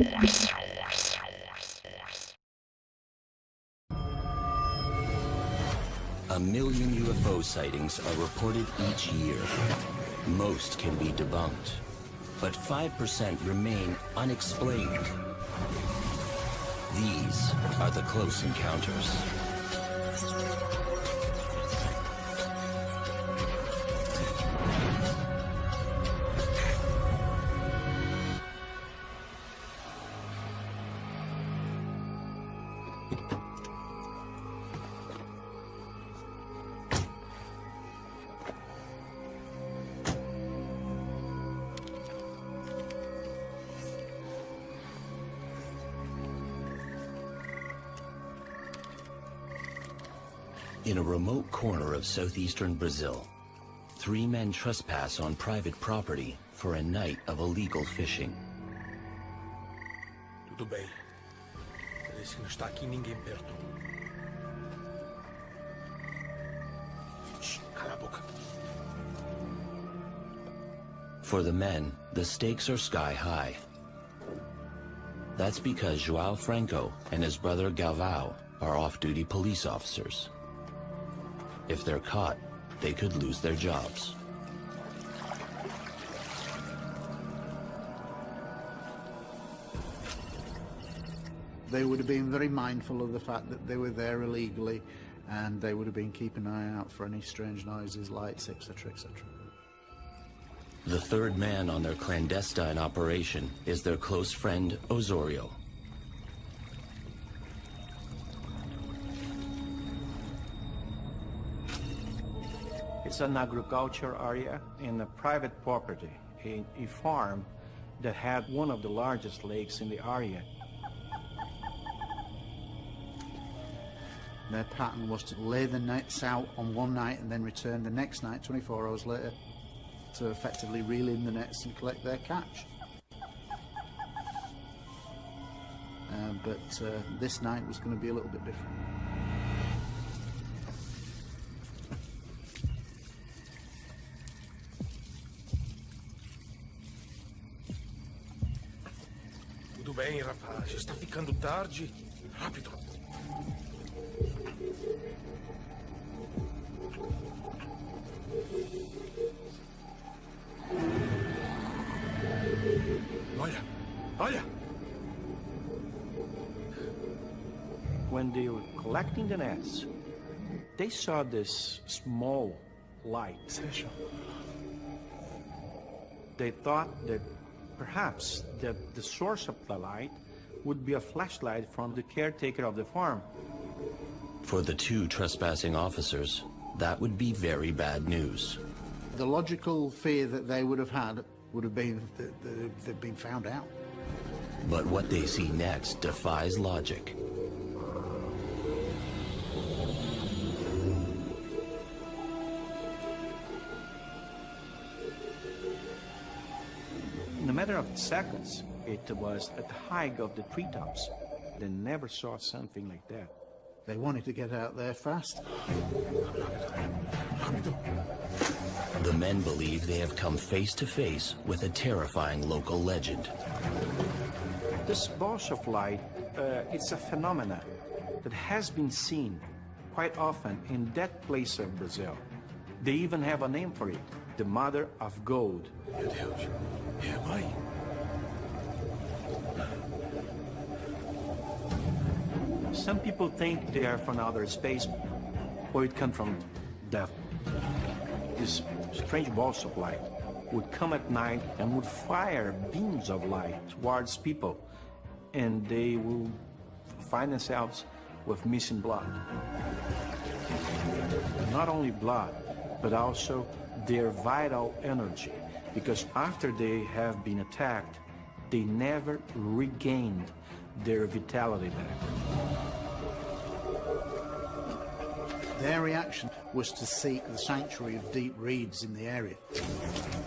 1 million UFO sightings are reported each year. Most can be debunked, but 5% remain unexplained. These are the close encounters. In a remote corner of southeastern Brazil, 3 men trespass on private property for a night of illegal fishing. Tudo bem. Parece que não está aqui ninguém perto. Shh, cala a boca. For the men, the stakes are sky high. That's because João Franco and his brother Galvão are off-duty police officers. If they're caught, they could lose their jobs. They would have been very mindful of the fact that they were there illegally, and they would have been keeping an eye out for any strange noises, lights, etc., etc. The third man on their clandestine operation is their close friend, Osorio. It's an agriculture area and a private property, a farm that had one of the largest lakes in the area. Their pattern was to lay the nets out on one night and then return the next night, 24 hours later, to effectively reel in the nets and collect their catch. But this night was going to be a little bit different. Tudo bem, rapaz. Já está ficando tarde. Rápido. Olha! Olha! When they were collecting the nets, they saw this small light. They thought that perhaps that the source of the light would be a flashlight from the caretaker of the farm. For the 2 trespassing officers, that would be very bad news. The logical fear that they would have had would have been that they'd been found out. But what they see next defies logic. In a matter of seconds, it was at the height of the treetops. They never saw something like that. They wanted to get out there fast. The men believe they have come face to face with a terrifying local legend. This burst of light, it's a phenomenon that has been seen quite often in that place of Brazil. They even have a name for it, the Mother of Gold. Meu Deus. É a mãe. Some people think they are from outer space, or it comes from death. This strange balls of light would come at night and would fire beams of light towards people, and they will find themselves with missing blood. Not only blood, but also their vital energy, because after they have been attacked, they never regained their vitality back. Their reaction was to seek the sanctuary of deep reeds in the area.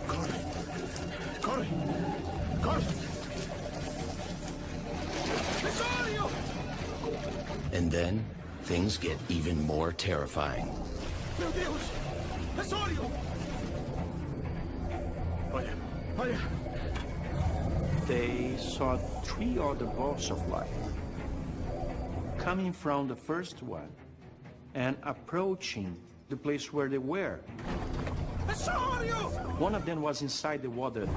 Corre! Corre! Corre! Osorio! And then, things get even more terrifying. Meu Deus! Osorio! Olha! Olha! they saw 3 other balls of light coming from the first one and approaching the place where they were. One of them was inside the water,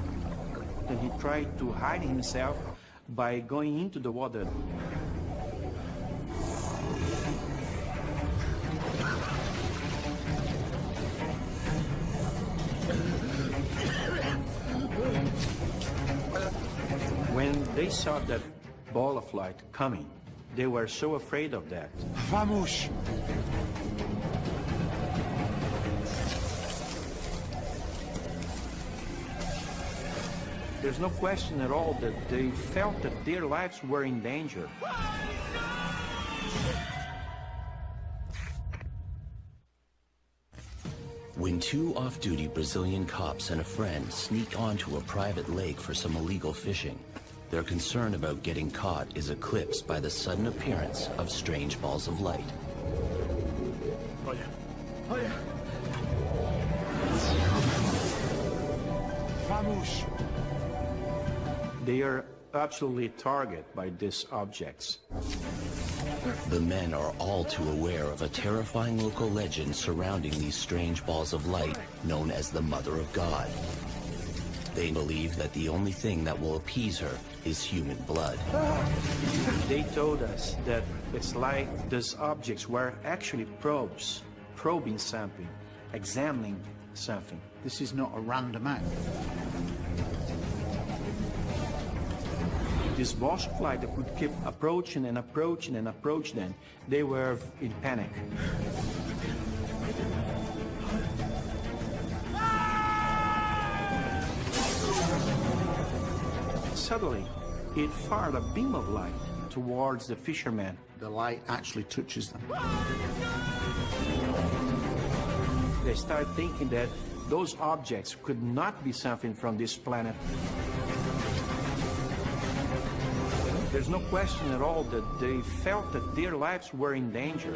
and he tried to hide himself by going into the water. When they saw that ball of light coming, they were so afraid of that. Vamos! There's no question at all that they felt that their lives were in danger. When 2 off-duty Brazilian cops and a friend sneak onto a private lake for some illegal fishing, their concern about getting caught is eclipsed by the sudden appearance of strange balls of light. Olha! Olha! Vamos! They are absolutely targeted by these objects. The men are all too aware of a terrifying local legend surrounding these strange balls of light known as the Mother of God. They believe that the only thing that will appease her is human blood. They told us that it's like these objects were actually probes, probing something, examining something. This is not a random act. This balls of light that would keep approaching and approaching and approaching them, they were in panic. Suddenly, it fired a beam of light towards the fishermen. The light actually touches them. They started thinking that those objects could not be something from this planet. There's no question at all that they felt that their lives were in danger.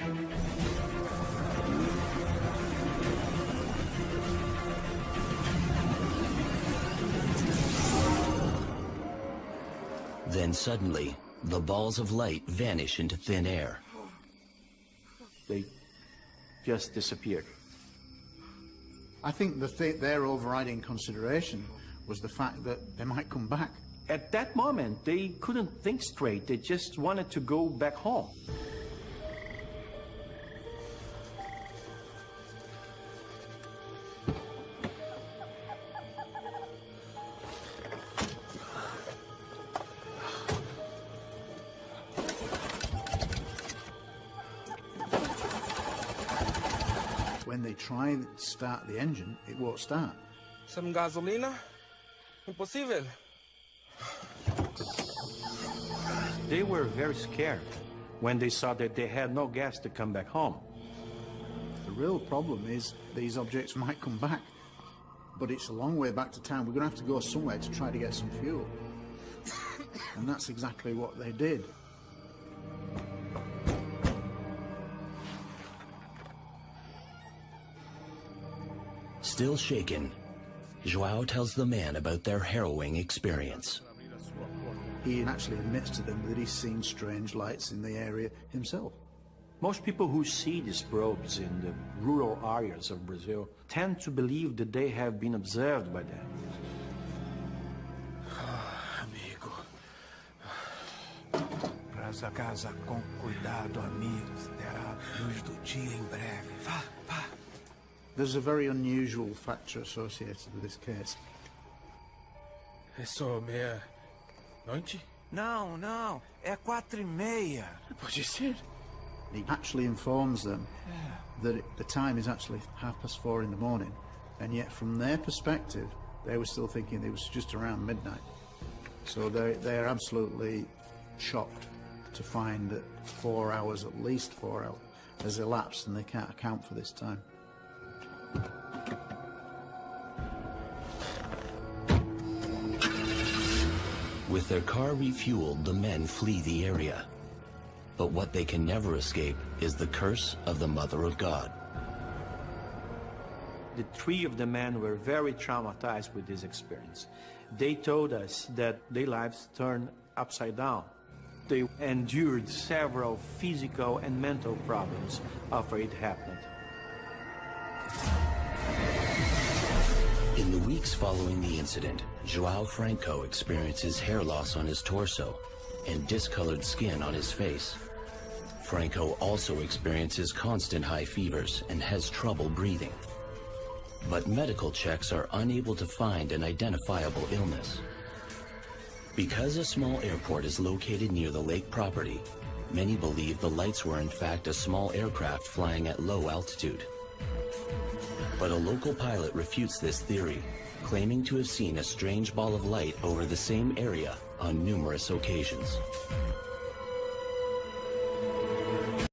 Then suddenly, the balls of light vanish into thin air. They just disappeared. I think their overriding consideration was the fact that they might come back. At that moment, they couldn't think straight. They just wanted to go back home. When they try to start the engine, it won't start. Some gasolina? Impossível. They were very scared when they saw that they had no gas to come back home. The real problem is these objects might come back, but it's a long way back to town. We're going to have to go somewhere to try to get some fuel. And that's exactly what they did. Still shaken, João tells the man about their harrowing experience. He actually admits to them that he's seen strange lights in the area himself. Most people who see these probes in the rural areas of Brazil tend to believe that they have been observed by them. Amigo. Traz a casa com cuidado, amigos. Terá luz do dia em breve. Vá, vá. There's a very unusual factor associated with this case. É só meia-noite? Não, não. É 4:30. Pode ser. He actually informs them that the time is actually 4:30 in the morning, and yet from their perspective, they were still thinking it was just around midnight. So they're absolutely shocked to find that 4 hours, at least 4 hours, has elapsed, and they can't account for this time. With their car refueled, the men flee the area. But what they can never escape is the curse of the Mother of God. The 3 of the men were very traumatized with this experience. They told us that their lives turned upside down. They endured several physical and mental problems after it happened. In the weeks following the incident, João Franco experiences hair loss on his torso and discolored skin on his face. Franco also experiences constant high fevers and has trouble breathing. But medical checks are unable to find an identifiable illness. Because a small airport is located near the lake property, many believe the lights were in fact a small aircraft flying at low altitude. But a local pilot refutes this theory, claiming to have seen a strange ball of light over the same area on numerous occasions.